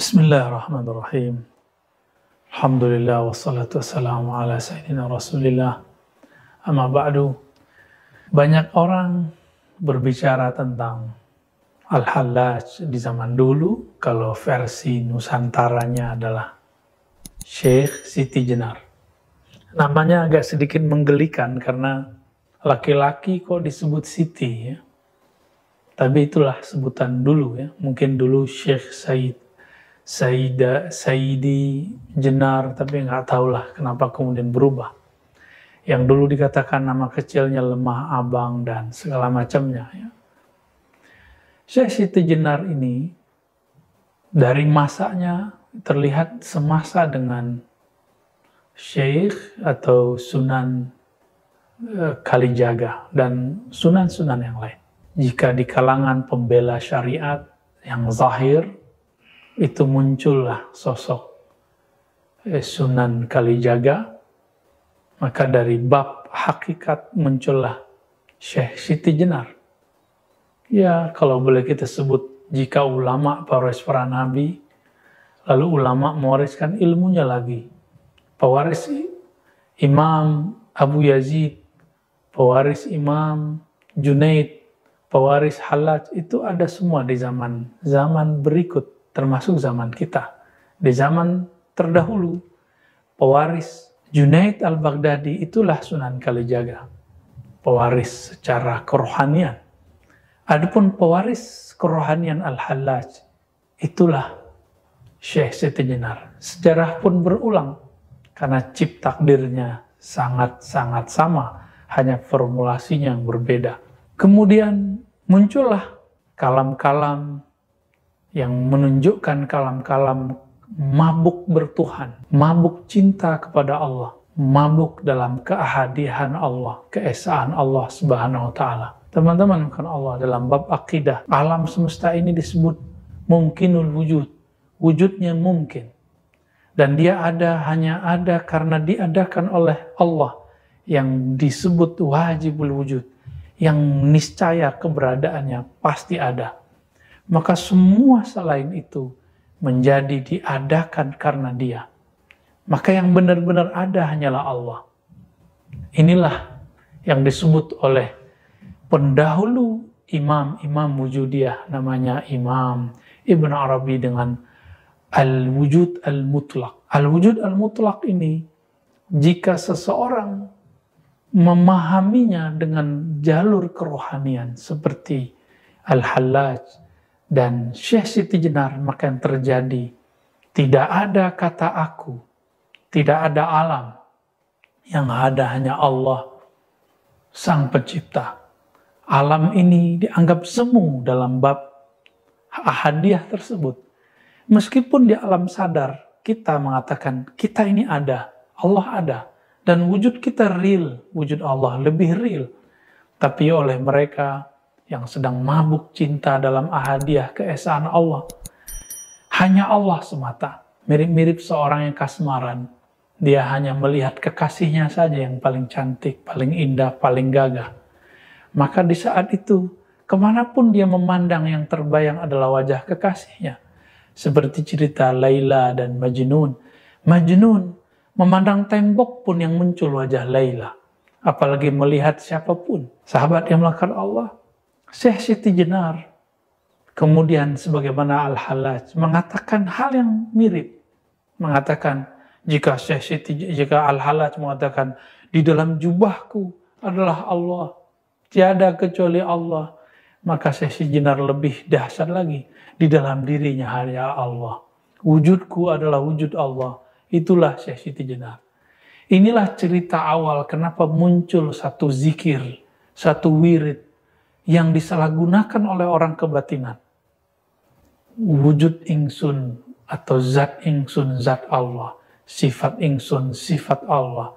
Bismillahirrahmanirrahim. Alhamdulillah wassalatu wassalamu ala sayyidina Rasulillah. Amma ba'du. Banyak orang berbicara tentang Al-Hallaj di zaman dulu, kalau versi Nusantaranya adalah Syekh Siti Jenar. Namanya agak sedikit menggelikan karena laki-laki kok disebut Siti ya. Tapi itulah sebutan dulu ya. Mungkin dulu Syekh Saidi Jenar, tapi nggak tahulah kenapa kemudian berubah. Yang dulu dikatakan nama kecilnya Lemah Abang dan segala macamnya. Ya. Syekh Siti Jenar ini dari masanya terlihat semasa dengan Syekh atau Sunan Kalijaga dan sunan-sunan yang lain. Jika di kalangan pembela syariat yang zahir, itu muncullah sosok Sunan Kalijaga, maka dari bab hakikat muncullah Syekh Siti Jenar. Ya, kalau boleh kita sebut, jika ulama pewaris para nabi, lalu ulama mewariskan ilmunya lagi. Pewaris Imam Abu Yazid, pewaris Imam Junaid, pewaris Hallaj, itu ada semua di zaman berikut. Termasuk zaman kita. Di zaman terdahulu, pewaris Junaid al-Baghdadi itulah Sunan Kalijaga. Pewaris secara kerohanian. Adapun pewaris kerohanian Al-Hallaj, itulah Syekh Siti Jenar. Sejarah pun berulang, karena cip takdirnya sangat-sangat sama, hanya formulasinya yang berbeda. Kemudian muncullah kalam-kalam yang menunjukkan kalam-kalam mabuk bertuhan, mabuk cinta kepada Allah, mabuk dalam keahadian Allah, keesaan Allah Subhanahu wa Ta'ala. Teman-teman, bukan Allah dalam bab akidah, alam semesta ini disebut mungkinul wujud, wujudnya mungkin, dan dia hanya ada karena diadakan oleh Allah, yang disebut wajibul wujud, yang niscaya keberadaannya pasti ada. Maka semua selain itu menjadi diadakan karena dia. Maka yang benar-benar ada hanyalah Allah. Inilah yang disebut oleh pendahulu imam wujudiyah, namanya Imam Ibn Arabi, dengan al-wujud al-mutlaq. Al-wujud al-mutlaq ini, jika seseorang memahaminya dengan jalur kerohanian seperti Al-Hallaj dan Syekh Siti Jenar, maka yang terjadi, tidak ada kata aku, tidak ada alam, yang ada hanya Allah, Sang Pencipta. Alam ini dianggap semu dalam bab ahadiyah tersebut. Meskipun di alam sadar, kita mengatakan, kita ini ada, Allah ada, dan wujud kita real, wujud Allah lebih real. Tapi oleh mereka yang sedang mabuk cinta dalam ahadiyah keesaan Allah, hanya Allah semata. Mirip-mirip seorang yang kasmaran. Dia hanya melihat kekasihnya saja yang paling cantik, paling indah, paling gagah. Maka di saat itu, kemanapun dia memandang, yang terbayang adalah wajah kekasihnya. Seperti cerita Laila dan Majnun. Majnun memandang tembok pun yang muncul wajah Laila. Apalagi melihat siapapun. Sahabat yang melakukan Allah, Syekh Siti Jenar, kemudian sebagaimana Al-Hallaj, mengatakan hal yang mirip. Mengatakan, jika Al-Hallaj mengatakan, di dalam jubahku adalah Allah, tiada kecuali Allah, maka Syekh Siti Jenar lebih dahsyat lagi, di dalam dirinya hanya Allah. Wujudku adalah wujud Allah. Itulah Syekh Siti Jenar. Inilah cerita awal kenapa muncul satu zikir, satu wirid, yang disalahgunakan oleh orang kebatinan. Wujud ingsun atau zat ingsun, zat Allah. Sifat ingsun, sifat Allah.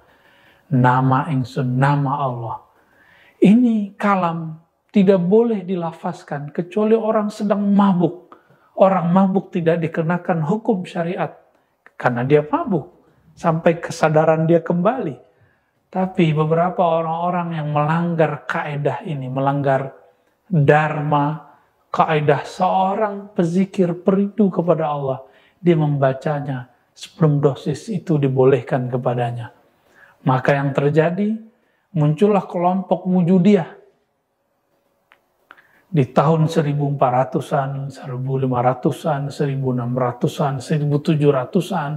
Nama ingsun, nama Allah. Ini kalam tidak boleh dilafazkan kecuali orang sedang mabuk. Orang mabuk tidak dikenakan hukum syariat karena dia mabuk sampai kesadaran dia kembali. Tapi beberapa orang-orang yang melanggar kaedah ini, melanggar dharma, kaidah seorang pezikir perindu kepada Allah, dia membacanya sebelum dosis itu dibolehkan kepadanya. Maka yang terjadi, muncullah kelompok Wujudiyah. Di tahun 1400-an, 1500-an, 1600-an, 1700-an,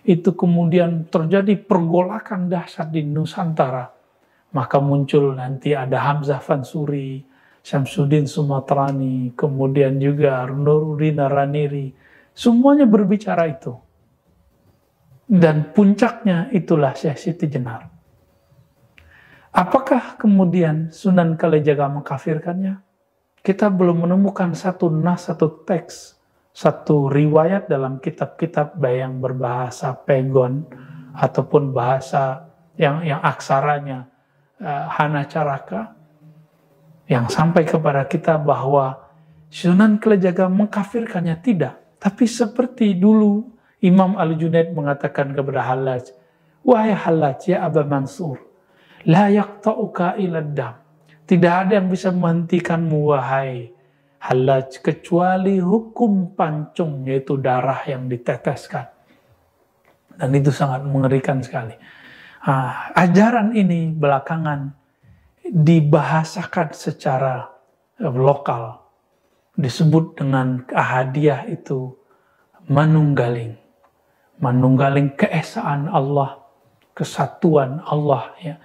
itu kemudian terjadi pergolakan dahsyat di Nusantara. Maka muncul nanti ada Hamzah Fansuri, Syamsuddin Sumatrani, kemudian juga Nuruddin Raniri. Semuanya berbicara itu. Dan puncaknya itulah Syekh Siti Jenar. Apakah kemudian Sunan Kalijaga mengkafirkannya? Kita belum menemukan satu nas, satu teks, satu riwayat dalam kitab-kitab baik yang berbahasa Pegon ataupun bahasa yang aksaranya Hanacaraka yang sampai kepada kita bahwa Sunan Kalijaga mengkafirkannya. Tidak. Tapi seperti dulu Imam Al-Junaid mengatakan kepada Hallaj, wahai Hallaj, ya Aba Mansur, la yaqta'uka ila dam. Tidak ada yang bisa menghentikanmu, wahai Hallaj, kecuali hukum pancung, yaitu darah yang diteteskan. Dan itu sangat mengerikan sekali. Ajaran ini belakangan dibahasakan secara lokal. Disebut dengan Ahadiyah itu manunggaling. Manunggaling keesaan Allah, kesatuan Allah. Ya.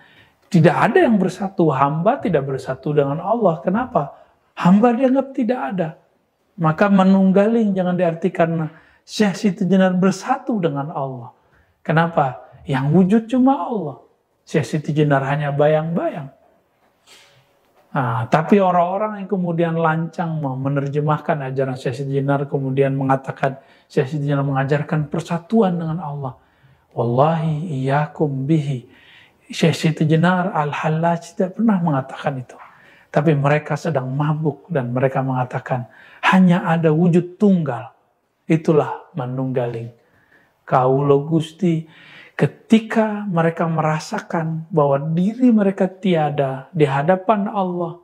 Tidak ada yang bersatu, hamba tidak bersatu dengan Allah. Kenapa? Hamba dianggap tidak ada. Maka manunggaling jangan diartikan Syekh Siti Jenar bersatu dengan Allah. Kenapa? Yang wujud cuma Allah. Syekh Siti Jenar hanya bayang-bayang. Tapi orang-orang yang kemudian lancang menerjemahkan ajaran Syekh Siti Jenar, kemudian mengatakan Syekh Siti Jenar mengajarkan persatuan dengan Allah. Wallahi iyyakum bihi. Syekh Siti Jenar Al-Hallaj tidak pernah mengatakan itu. Tapi mereka sedang mabuk dan mereka mengatakan hanya ada wujud tunggal. Itulah manunggaling. Kaulo Gusti, ketika mereka merasakan bahwa diri mereka tiada di hadapan Allah,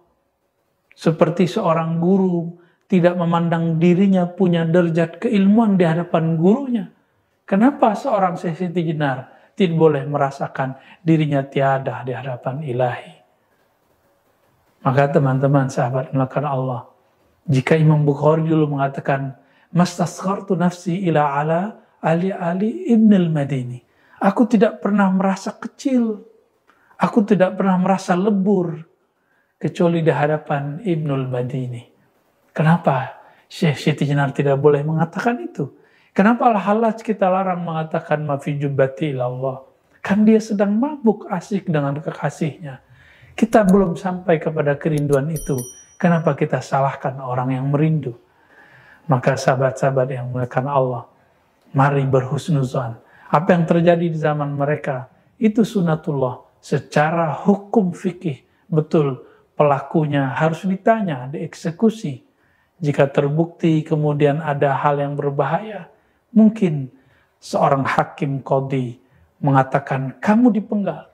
seperti seorang guru tidak memandang dirinya punya derajat keilmuan di hadapan gurunya. Kenapa seorang Syekh Siti Jenar tidak boleh merasakan dirinya tiada di hadapan ilahi? Maka teman-teman sahabat melakukan Allah, jika Imam Bukhari dulu mengatakan mastasghartu nafsi ila ala Ali Ibn al-Madini, aku tidak pernah merasa kecil, aku tidak pernah merasa lebur, kecuali di hadapan Ibnul Madini. Kenapa Syekh Siti Jenar tidak boleh mengatakan itu? Kenapa Al-Hallaj kita larang mengatakan mafi jubbati ilallah? Kan dia sedang mabuk asik dengan kekasihnya. Kita belum sampai kepada kerinduan itu. Kenapa kita salahkan orang yang merindu? Maka sahabat-sahabat yang memuliakan Allah, mari berhusnuzan. Apa yang terjadi di zaman mereka, itu sunatullah. Secara hukum fikih, betul pelakunya harus ditanya, dieksekusi. Jika terbukti kemudian ada hal yang berbahaya, mungkin seorang hakim qadhi mengatakan kamu dipenggal.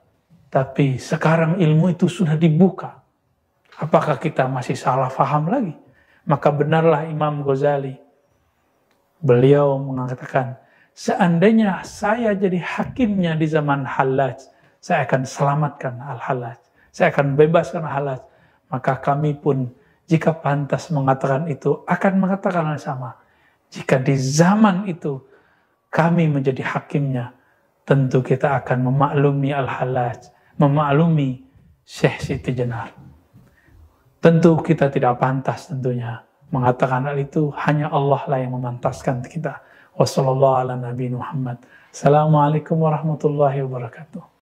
Tapi sekarang ilmu itu sudah dibuka. Apakah kita masih salah faham lagi? Maka benarlah Imam Ghazali. Beliau mengatakan, seandainya saya jadi hakimnya di zaman Hallaj, saya akan selamatkan Al-Hallaj. Saya akan bebaskan Al-Hallaj. Maka kami pun, jika pantas mengatakan itu, akan mengatakan hal sama. Jika di zaman itu, kami menjadi hakimnya, tentu kita akan memaklumi Al-Hallaj, memaklumi Syekh Siti Jenar. Tentu kita tidak pantas tentunya mengatakan hal itu, hanya Allah lah yang memantaskan kita. Wassalamualaikum warahmatullahi wabarakatuh.